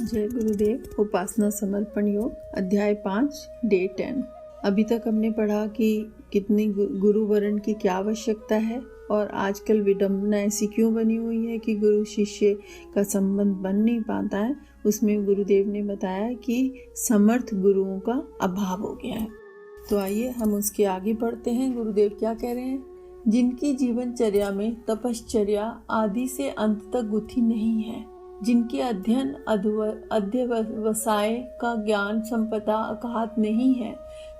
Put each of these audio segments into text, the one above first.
जय गुरुदेव। उपासना समर्पण योग अध्याय 5 डे 10। अभी तक हमने पढ़ा कि कितनी गुरु वरण की क्या आवश्यकता है और आजकल विडंबना ऐसी क्यों बनी हुई है कि गुरु शिष्य का संबंध बन नहीं पाता है। उसमें गुरुदेव ने बताया कि समर्थ गुरुओं का अभाव हो गया है। तो आइए हम उसके आगे बढ़ते हैं। गुरुदेव क्या कह रहे हैं? जिनकी जीवनचर्या में तपश्चर्या आदि से अंत तक गुथी नहीं है, जिनके अध्ययन अध्यवसाय का ज्ञान संपदा अकाहत नहीं है,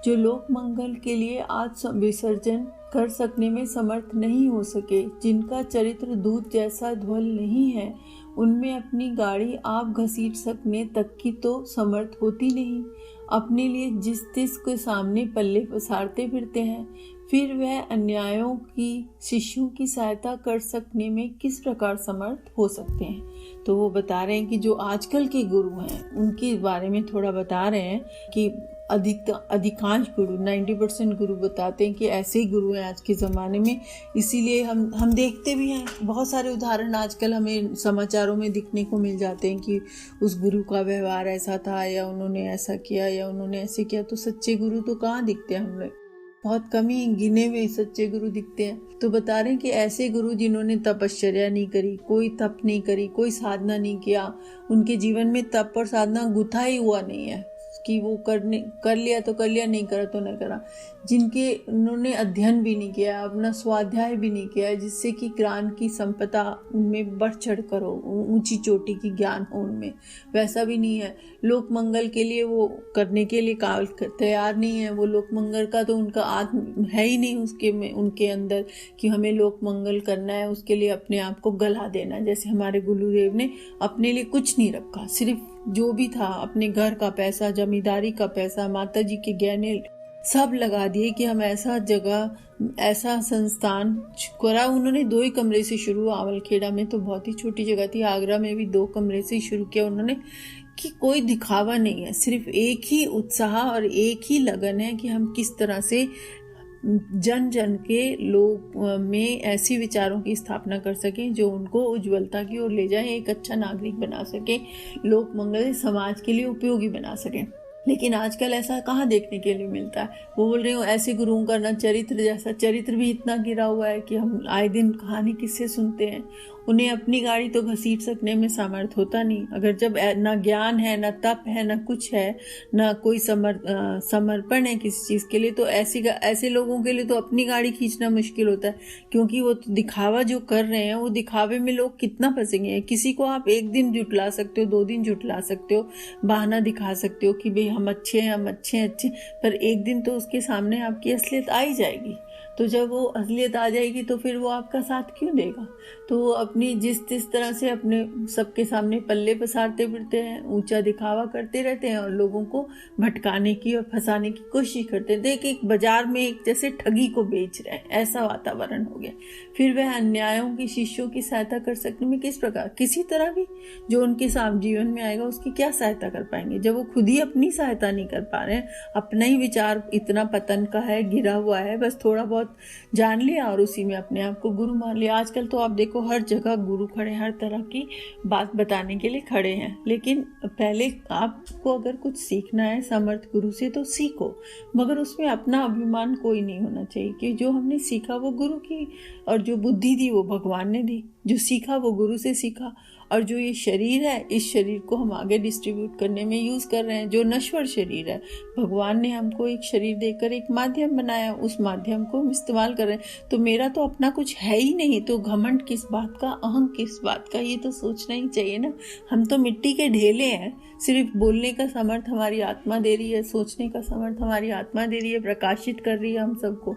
जो लोक मंगल के लिए आज विसर्जन कर सकने में समर्थ नहीं हो सके, जिनका चरित्र दूध जैसा ध्वल नहीं है, उनमें अपनी गाड़ी आप घसीट सकने तक की तो समर्थ होती नहीं, अपने लिए जिस तिस के सामने पल्ले पसारते फिरते हैं, फिर वह अन्यायों की शिष्यों की सहायता कर सकने में किस प्रकार समर्थ हो सकते हैं। तो वो बता रहे हैं कि जो आजकल के गुरु हैं उनके बारे में थोड़ा बता रहे हैं कि अधिकांश गुरु 90% गुरु बताते हैं कि ऐसे ही गुरु हैं आज के ज़माने में। इसीलिए हम देखते भी हैं, बहुत सारे उदाहरण आजकल हमें समाचारों में दिखने को मिल जाते हैं कि उस गुरु का व्यवहार ऐसा था या उन्होंने ऐसा किया या उन्होंने ऐसे किया। तो सच्चे गुरु तो कहाँ दिखते हैं, हम लोग बहुत कम ही गिने हुए सच्चे गुरु दिखते हैं। तो बता रहे हैं कि ऐसे गुरु जिन्होंने तपश्चर्या नहीं करी, कोई तप नहीं करी, कोई साधना नहीं किया, उनके जीवन में तप और साधना गुथा ही हुआ नहीं है कि वो कर लिया तो कर लिया, नहीं करा तो नहीं करा, जिनके उन्होंने अध्ययन भी नहीं किया, अपना स्वाध्याय भी नहीं किया, जिससे कि ज्ञान की संपदा उनमें बढ़ चढ़ कर हो, ऊंची चोटी की ज्ञान हो उनमें, वैसा भी नहीं है। लोक मंगल के लिए वो करने के लिए तैयार नहीं है। वो लोक मंगल का तो उनका आत्म है ही नहीं उसके में, उनके अंदर कि हमें लोक मंगल करना है, उसके लिए अपने आप को गला देना। जैसे हमारे गुरुदेव ने अपने लिए कुछ नहीं रखा, सिर्फ जो भी था अपने घर का पैसा, जमींदारी का पैसा, माता जी के गहने सब लगा दिए कि हम ऐसा जगह, ऐसा संस्थान करा। उन्होंने 2 ही कमरे से शुरू, आवलखेड़ा में तो बहुत ही छोटी जगह थी, आगरा में भी 2 कमरे से शुरू किया उन्होंने, कि कोई दिखावा नहीं है, सिर्फ एक ही उत्साह और एक ही लगन है कि हम किस तरह से जन जन के लोग में ऐसी विचारों की स्थापना कर सकें जो उनको उज्ज्वलता की ओर ले जाए, एक अच्छा नागरिक बना सके, लोक मंगल समाज के लिए उपयोगी बना सकें। लेकिन आजकल ऐसा कहाँ देखने के लिए मिलता है। वो बोल रहे हो ऐसे गुरुओं का ना चरित्र जैसा, चरित्र भी इतना गिरा हुआ है कि हम आए दिन कहानी किससे सुनते हैं। उन्हें अपनी गाड़ी तो घसीट सकने में सामर्थ्य होता नहीं। अगर जब ना ज्ञान है, ना तप है, ना कुछ है, ना कोई समर्पण है किसी चीज़ के लिए, तो ऐसे लोगों के लिए तो अपनी गाड़ी खींचना मुश्किल होता है। क्योंकि वो तो दिखावा जो कर रहे हैं, वो दिखावे में लोग कितना फंसेंगे। किसी को आप 1 दिन जुटला सकते हो, 2 दिन जुटला सकते हो, बहाना दिखा सकते हो कि भाई हम अच्छे हैं, पर एक दिन तो उसके सामने आपकी असलियत आ ही जाएगी। तो जब वो असलियत आ जाएगी तो फिर वो आपका साथ क्यों देगा। तो वो अपनी जिस तरह से अपने सबके सामने पल्ले पसारते फिरते हैं, ऊंचा दिखावा करते रहते हैं और लोगों को भटकाने की और फंसाने की कोशिश करते हैं। देख, एक बाजार में एक जैसे ठगी को बेच रहे हैं, ऐसा वातावरण हो गया। फिर वह अन्यायों की शिष्यों की सहायता कर सकने में किस प्रकार, किसी तरह भी जो उनके साथ जीवन में आएगा उसकी क्या सहायता कर पाएंगे, जब वो खुद ही अपनी सहायता नहीं कर पा रहे हैं। अपना ही विचार इतना पतन का है, गिरा हुआ है, बस थोड़ा बहुत जान लिया और उसी में अपने आप को गुरु मान लिया। आजकल तो आप देखो हर जगह गुरु खड़े, हर तरह की बात बताने के लिए खड़े हैं। लेकिन पहले आपको अगर कुछ सीखना है समर्थ गुरु से तो सीखो, मगर उसमें अपना अभिमान कोई नहीं होना चाहिए कि जो हमने सीखा वो गुरु की, और जो बुद्धि दी वो भगवान ने दी, जो सीखा वो गुरु से सीखा। और जो ये शरीर है, इस शरीर को हम आगे डिस्ट्रीब्यूट करने में यूज़ कर रहे हैं। जो नश्वर शरीर है, भगवान ने हमको एक शरीर देकर एक माध्यम बनाया, उस माध्यम को हम इस्तेमाल कर रहे हैं। तो मेरा तो अपना कुछ है ही नहीं, तो घमंड किस बात का, अहम किस बात का, ये तो सोचना ही चाहिए ना। हम तो मिट्टी के ढेले हैं, सिर्फ बोलने का समर्थ हमारी आत्मा दे रही है, सोचने का समर्थ हमारी आत्मा दे रही है, प्रकाशित कर रही है हम सबको।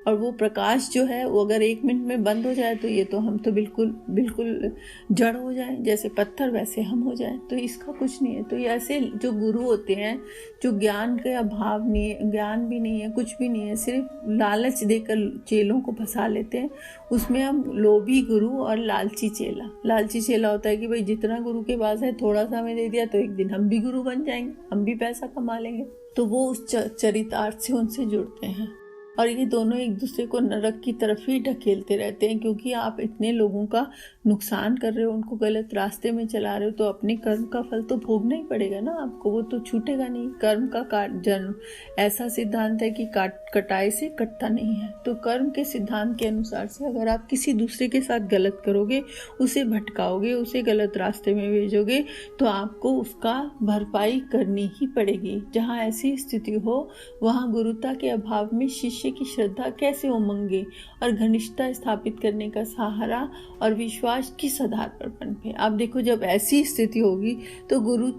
और वो प्रकाश जो है वो अगर 1 मिनट में बंद हो जाए तो ये तो हम तो बिल्कुल जड़ हो जाए, जैसे पत्थर वैसे हम हो जाए। तो इसका कुछ नहीं है। तो ये ऐसे जो गुरु होते हैं जो ज्ञान का अभाव नहीं है, ज्ञान भी नहीं है, कुछ भी नहीं है, सिर्फ लालच देकर चेलों को फंसा लेते हैं। उसमें हम लोभी गुरु और लालची चेला होता है कि भाई जितना गुरु के पास है थोड़ा सा हमें दे दिया तो एक दिन हम भी गुरु बन जाएंगे, हम भी पैसा कमा लेंगे। तो वो उस चरितार्थ से उनसे जुड़ते हैं। और ये दोनों एक दूसरे को नरक की तरफ ही ढकेलते रहते हैं, क्योंकि आप इतने लोगों का नुकसान कर रहे हो, उनको गलत रास्ते में चला रहे हो, तो अपने कर्म का फल तो भोगना ही पड़ेगा ना आपको, वो तो छूटेगा नहीं। कर्म का जन्म ऐसा सिद्धांत है कि कटाई से कटता नहीं है। तो कर्म के सिद्धांत के अनुसार से अगर आप किसी दूसरे के साथ गलत करोगे, उसे भटकाओगे, उसे गलत रास्ते में भेजोगे, तो आपको उसका भरपाई करनी ही पड़ेगी। जहाँ ऐसी स्थिति हो वहाँ गुरुता के अभाव में शिष्य की श्रद्धा कैसे उमंगे और घनिष्ठता स्थापित करने का सहारा और विश्वास किस आधार पर पनपे। आप देखो, जब ऐसी स्थिति होगी तो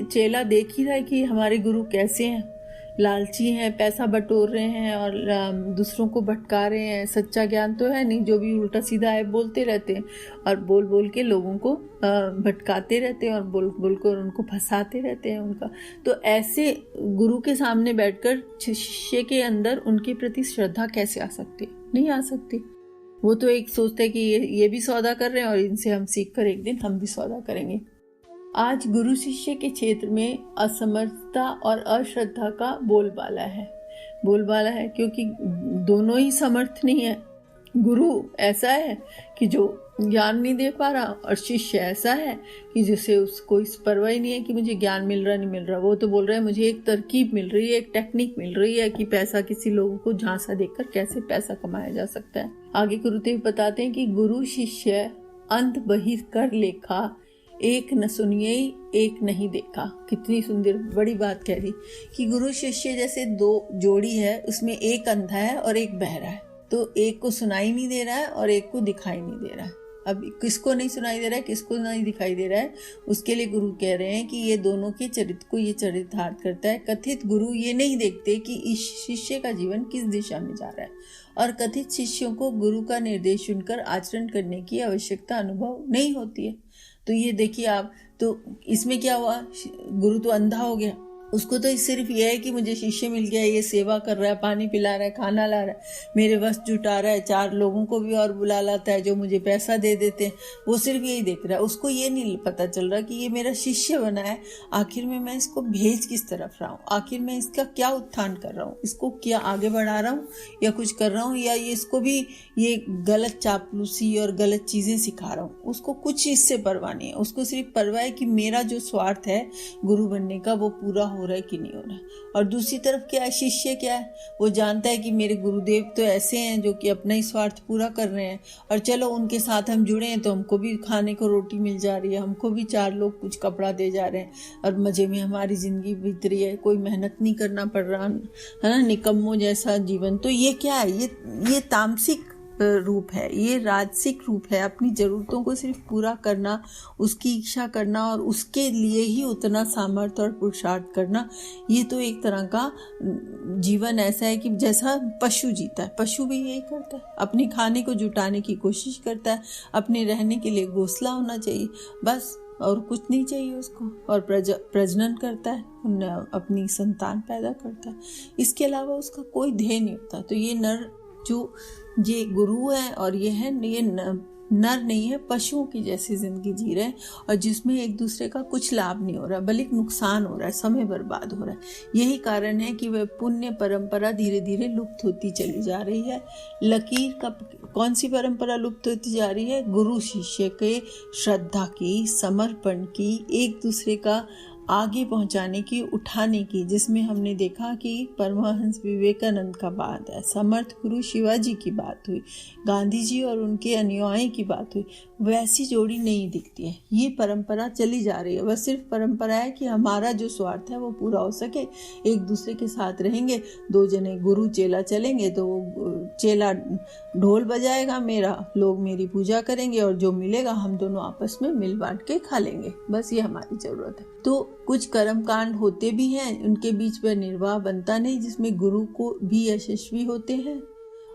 चेला देख ही रहा है कि हमारे गुरु कैसे हैं, लालची हैं, पैसा बटोर रहे हैं और दूसरों को भटका रहे हैं। सच्चा ज्ञान तो है नहीं, जो भी उल्टा सीधा है बोलते रहते हैं और बोल बोल के लोगों को भटकाते रहते हैं और बोल बोल कर उनको फंसाते रहते हैं उनका। तो ऐसे गुरु के सामने बैठकर शिष्य के अंदर उनके प्रति श्रद्धा कैसे आ सकती है? नहीं आ सकती। वो तो एक सोचते हैं कि ये भी सौदा कर रहे हैं और इनसे हम सीख कर एक दिन हम भी सौदा करेंगे। आज गुरु शिष्य के क्षेत्र में असमर्थता और अश्रद्धा का बोलबाला है, क्योंकि दोनों ही समर्थ नहीं है। गुरु ऐसा है कि जो ज्ञान नहीं दे पा रहा, और शिष्य ऐसा है कि जिसे उसको इस परवाह ही नहीं है कि मुझे ज्ञान मिल रहा नहीं मिल रहा। वो तो बोल रहा है मुझे एक तरकीब मिल रही है, एक टेक्निक मिल रही है कि पैसा, किसी लोगों को झांसा देकर कैसे पैसा कमाया जा सकता है। आगे गुरुदेव बताते हैं कि गुरु शिष्य अंत बहिर कर लेखा, एक न सुनिए एक नहीं देखा। कितनी सुंदर बड़ी बात कह रही कि गुरु शिष्य जैसे दो जोड़ी है, उसमें एक अंधा है और एक बहरा है। तो एक को सुनाई नहीं दे रहा है और एक को दिखाई नहीं दे रहा है। अब किसको नहीं सुनाई दे रहा है, किसको नहीं दिखाई दे रहा है, उसके लिए गुरु कह रहे हैं कि ये दोनों के चरित्र को ये चरित्र धारण करता है। कथित गुरु ये नहीं देखते कि इस शिष्य का जीवन किस दिशा में जा रहा है, और कथित शिष्यों को गुरु का निर्देश सुनकर आचरण करने की आवश्यकता अनुभव नहीं होती है। तो ये देखिए आप, तो इसमें क्या हुआ, गुरु तो अंधा हो गया। उसको तो सिर्फ यह है कि मुझे शिष्य मिल गया, ये सेवा कर रहा है, पानी पिला रहा है, खाना ला रहा है, मेरे वस्त्र जुटा रहा है, 4 लोगों को भी और बुला लाता है जो मुझे पैसा दे देते हैं। वो सिर्फ यही देख रहा है, उसको ये नहीं पता चल रहा कि ये मेरा शिष्य बना है, आखिर में मैं इसको भेज किस तरफ रहा हूँ, आखिर मैं इसका क्या उत्थान कर रहा हूँ, इसको क्या आगे बढ़ा रहा हूँ या कुछ कर रहा हूँ, या ये इसको भी ये गलत चापलूसी और गलत चीज़ें सिखा रहा हूँ। उसको कुछ इससे परवाह नहीं है, उसको सिर्फ परवाह है कि मेरा जो स्वार्थ है गुरु बनने का वो पूरा हो रहा है कि नहीं हो रहा है। और दूसरी तरफ क्या है, शिष्य क्या है, वो जानता है कि मेरे गुरुदेव तो ऐसे हैं जो कि अपना ही स्वार्थ पूरा कर रहे हैं, और चलो उनके साथ हम जुड़े हैं तो हमको भी खाने को रोटी मिल जा रही है, हमको भी 4 लोग कुछ कपड़ा दे जा रहे हैं और मजे में हमारी जिंदगी बीत रही है, कोई मेहनत नहीं करना पड़ रहा है ना, निकम्मों जैसा जीवन। तो ये क्या है, ये तामसिक रूप है, ये राजसिक रूप है। अपनी ज़रूरतों को सिर्फ पूरा करना, उसकी इच्छा करना और उसके लिए ही उतना सामर्थ्य और पुरुषार्थ करना, ये तो एक तरह का जीवन ऐसा है कि जैसा पशु जीता है। पशु भी यही करता है, अपने खाने को जुटाने की कोशिश करता है, अपने रहने के लिए घोंसला होना चाहिए बस, और कुछ नहीं चाहिए उसको, और प्रजनन करता है, अपनी संतान पैदा करता है, इसके अलावा उसका कोई ध्येय नहीं होता। तो ये नर जो ये गुरु है और ये नर नहीं है, पशुओं की जैसी जिंदगी जी रहे हैं, और जिसमें एक दूसरे का कुछ लाभ नहीं हो रहा बल्कि नुकसान हो रहा है, समय बर्बाद हो रहा है। यही कारण है कि वह पुण्य परंपरा धीरे धीरे लुप्त होती चली जा रही है। लकीर का कौन सी परंपरा लुप्त होती जा रही है? गुरु शिष्य के श्रद्धा की, समर्पण की, एक दूसरे का आगे पहुंचाने की, उठाने की, जिसमें हमने देखा कि परमहंस विवेकानंद का बात है, समर्थ गुरु शिवाजी की बात हुई, गांधी जी और उनके अनुयायी की बात हुई। वैसी जोड़ी नहीं दिखती है, ये परंपरा चली जा रही है। वह सिर्फ परंपरा है कि हमारा जो स्वार्थ है वो पूरा हो सके, एक दूसरे के साथ रहेंगे, 2 जने गुरु चेला चलेंगे तो चेला ढोल बजाएगा मेरा, लोग मेरी पूजा करेंगे और जो मिलेगा हम दोनों आपस में मिल बांट के खा लेंगे, बस ये हमारी जरूरत है। तो कुछ कर्म कांड होते भी हैं, उनके बीच में निर्वाह बनता नहीं, जिसमें गुरु को भी यशस्वी होते हैं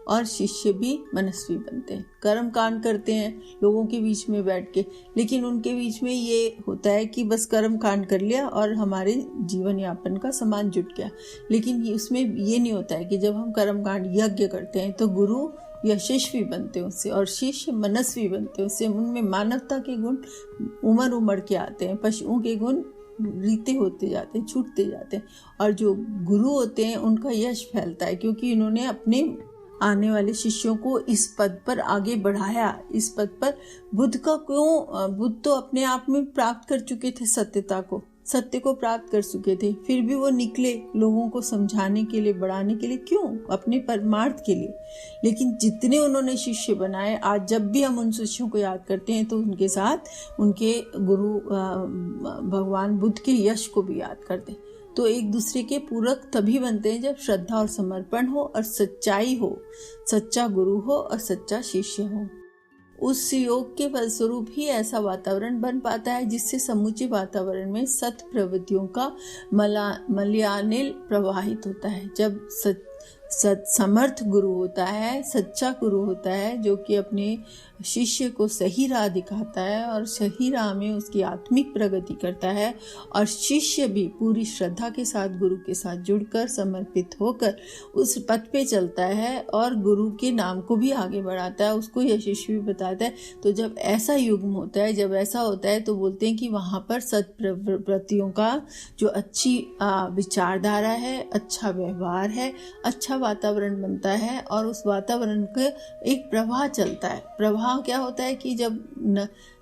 और शिष्य भी मनस्वी बनते हैं। कर्म कांड करते हैं लोगों के बीच में बैठ के, लेकिन उनके बीच में ये होता है कि बस कर्म कांड कर लिया और हमारे जीवन यापन का सामान जुट गया। लेकिन उसमें ये नहीं होता है कि जब हम कर्म कांड यज्ञ करते हैं तो गुरु यशस्वी बनते हैं उससे, और शिष्य मनस्वी बनते हैं उससे। उनमें मानवता के गुण उमड़ के आते हैं, पशुओं के गुण रीते होते जाते हैं, छूटते जाते हैं। और जो गुरु होते हैं उनका यश फैलता है, क्योंकि इन्होंने अपने आने वाले शिष्यों को इस पद पर आगे बढ़ाया। इस पद पर बुद्ध तो अपने आप में प्राप्त कर चुके थे, सत्य को प्राप्त कर चुके थे, फिर भी वो निकले लोगों को समझाने के लिए, बढ़ाने के लिए। क्यों? अपने परमार्थ के लिए। लेकिन जितने उन्होंने शिष्य बनाए, आज जब भी हम उन शिष्यों को याद करते हैं तो उनके साथ उनके गुरु भगवान बुद्ध के यश को भी याद करते हैं। तो एक दूसरे के पूरक तभी बनते हैं जब श्रद्धा और समर्पण हो और सच्चाई हो, सच्चा गुरु हो और सच्चा शिष्य हो। उस योग के फलस्वरूप ही ऐसा वातावरण बन पाता है जिससे समूचे वातावरण में सत प्रवृत्तियों का मलयानिल प्रवाहित होता है। जब समर्थ गुरु होता है, सच्चा गुरु होता है, जो कि अपने शिष्य को सही राह दिखाता है और सही राह में उसकी आत्मिक प्रगति करता है, और शिष्य भी पूरी श्रद्धा के साथ गुरु के साथ जुड़कर समर्पित होकर उस पथ पे चलता है और गुरु के नाम को भी आगे बढ़ाता है, उसको यशस्वी बताता है। तो जब ऐसा युग्म होता है, जब ऐसा होता है, तो बोलते हैं कि वहाँ पर सत्प्रवृत्तियों का जो अच्छी विचारधारा है, अच्छा व्यवहार है, अच्छा वातावरण बनता है, और उस वातावरण का एक प्रवाह चलता है। प्रवाह क्या होता है कि जब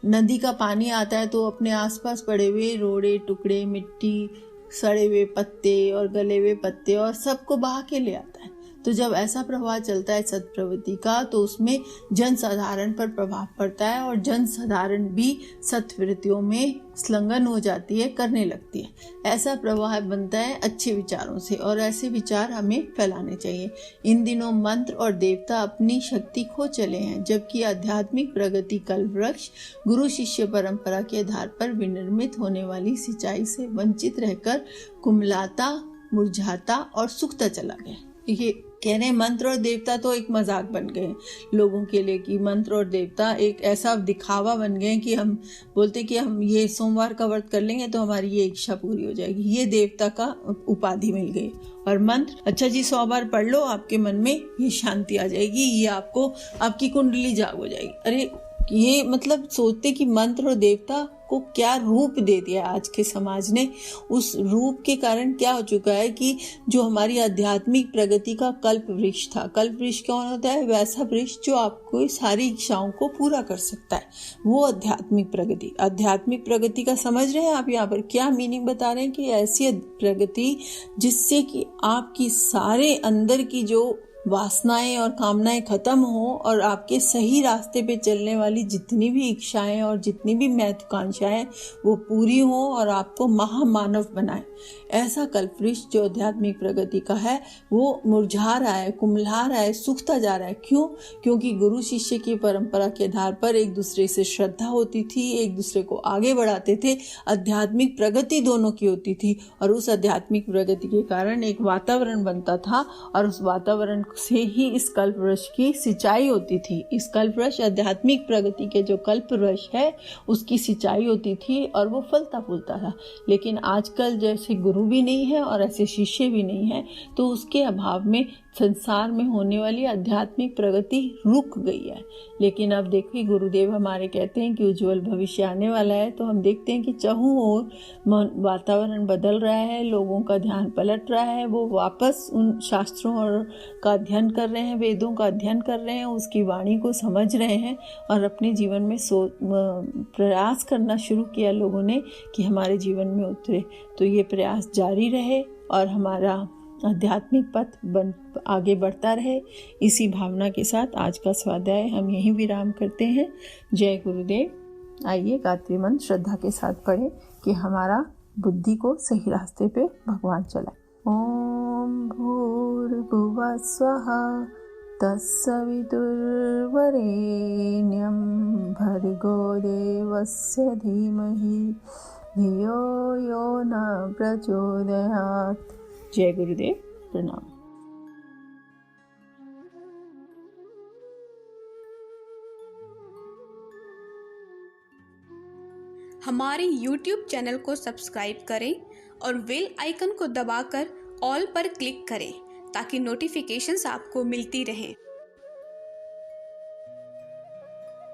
नदी का पानी आता है तो अपने आसपास पड़े हुए रोड़े टुकड़े, मिट्टी, सड़े हुए पत्ते और गले हुए पत्ते और सबको बहा के ले आता है। तो जब ऐसा प्रभाव चलता है सत्प्रवृत्ति का, तो उसमें जन साधारण पर प्रभाव पड़ता है और जन साधारण भी सत्वृत्तियों में संलग्न हो जाती है, करने लगती है। ऐसा प्रभाव बनता है अच्छे विचारों से, और ऐसे विचार हमें फैलाने चाहिए। इन दिनों मंत्र और देवता अपनी शक्ति खो चले हैं, जबकि आध्यात्मिक प्रगति कल्प वृक्ष गुरु शिष्य परंपरा के आधार पर विनिर्मित होने वाली सिंचाई से वंचित रहकर कुमलाता, मुरझाता और सूखता चला गया। ये कह रहे हैं मंत्र और देवता तो एक मजाक बन गए लोगों के लिए, कि मंत्र और देवता एक ऐसा दिखावा बन गए कि हम बोलते कि हम ये सोमवार का व्रत कर लेंगे तो हमारी ये इच्छा पूरी हो जाएगी। ये देवता का उपाधि मिल गई। और मंत्र, अच्छा जी 100 बार पढ़ लो, आपके मन में ये शांति आ जाएगी, ये आपको आपकी कुंडली जाग हो जाएगी। अरे ये मतलब सोचते कि मंत्र और देवता को क्या रूप दे दिया आज के समाज ने। उस रूप के कारण क्या हो चुका है कि जो हमारी आध्यात्मिक प्रगति का कल्प वृक्ष था, कल्प वृक्ष कौन होता है? वैसा वृक्ष जो आपको सारी इच्छाओं को पूरा कर सकता है, वो आध्यात्मिक प्रगति। आध्यात्मिक प्रगति का समझ रहे हैं आप यहाँ पर क्या मीनिंग बता रहे हैं? कि ऐसी प्रगति जिससे कि आपकी सारे अंदर की जो वासनाएं और कामनाएं खत्म हो और आपके सही रास्ते पे चलने वाली जितनी भी इच्छाएं और जितनी भी महत्वाकांक्षाएं वो पूरी हो और आपको महामानव बनाए। ऐसा कल्पवृक्ष जो आध्यात्मिक प्रगति का है वो मुरझा रहा है, कुम्हला रहा है, सूखता जा रहा है। क्यों? क्योंकि गुरु शिष्य की परंपरा के आधार पर एक दूसरे से श्रद्धा होती थी, एक दूसरे को आगे बढ़ाते थे, आध्यात्मिक प्रगति दोनों की होती थी, और उस आध्यात्मिक प्रगति के कारण एक वातावरण बनता था, और उस वातावरण से ही इस कल्प वृक्ष की सिंचाई होती थी। इस कल्प वृक्ष आध्यात्मिक प्रगति के जो कल्प वृक्ष है उसकी सिंचाई होती थी और वो फलता फूलता था। लेकिन आजकल जैसे गुरु भी नहीं है और ऐसे शिष्य भी नहीं है, तो उसके अभाव में संसार में होने वाली आध्यात्मिक प्रगति रुक गई है। लेकिन अब देखिए गुरुदेव हमारे कहते हैं कि उज्जवल भविष्य आने वाला है, तो हम देखते हैं कि चारों ओर वातावरण बदल रहा है, लोगों का ध्यान पलट रहा है, वो वापस उन शास्त्रों और का अध्ययन कर रहे हैं, वेदों का अध्ययन कर रहे हैं, उसकी वाणी को समझ रहे हैं और अपने जीवन में प्रयास करना शुरू किया लोगों ने कि हमारे जीवन में उतरे। तो ये प्रयास जारी रहे और हमारा आध्यात्मिक पथ आगे बढ़ता रहे। इसी भावना के साथ आज का स्वाध्याय हम यहीं विराम करते हैं। जय गुरुदेव। आइए गायत्री मंत्र श्रद्धा के साथ पढ़ें कि हमारा बुद्धि को सही रास्ते पे भगवान चलाए। ओम भूर्भुवः स्वः तत्सवितुर्वरेण्यं भर्गो देवस्य धीमहि धियो यो न प्रचोदयात्। जय गुरुदेव। प्रणाम। हमारे YouTube चैनल को सब्सक्राइब करें और बेल आइकन को दबाकर ऑल पर क्लिक करें ताकि नोटिफिकेशंस आपको मिलती रहें।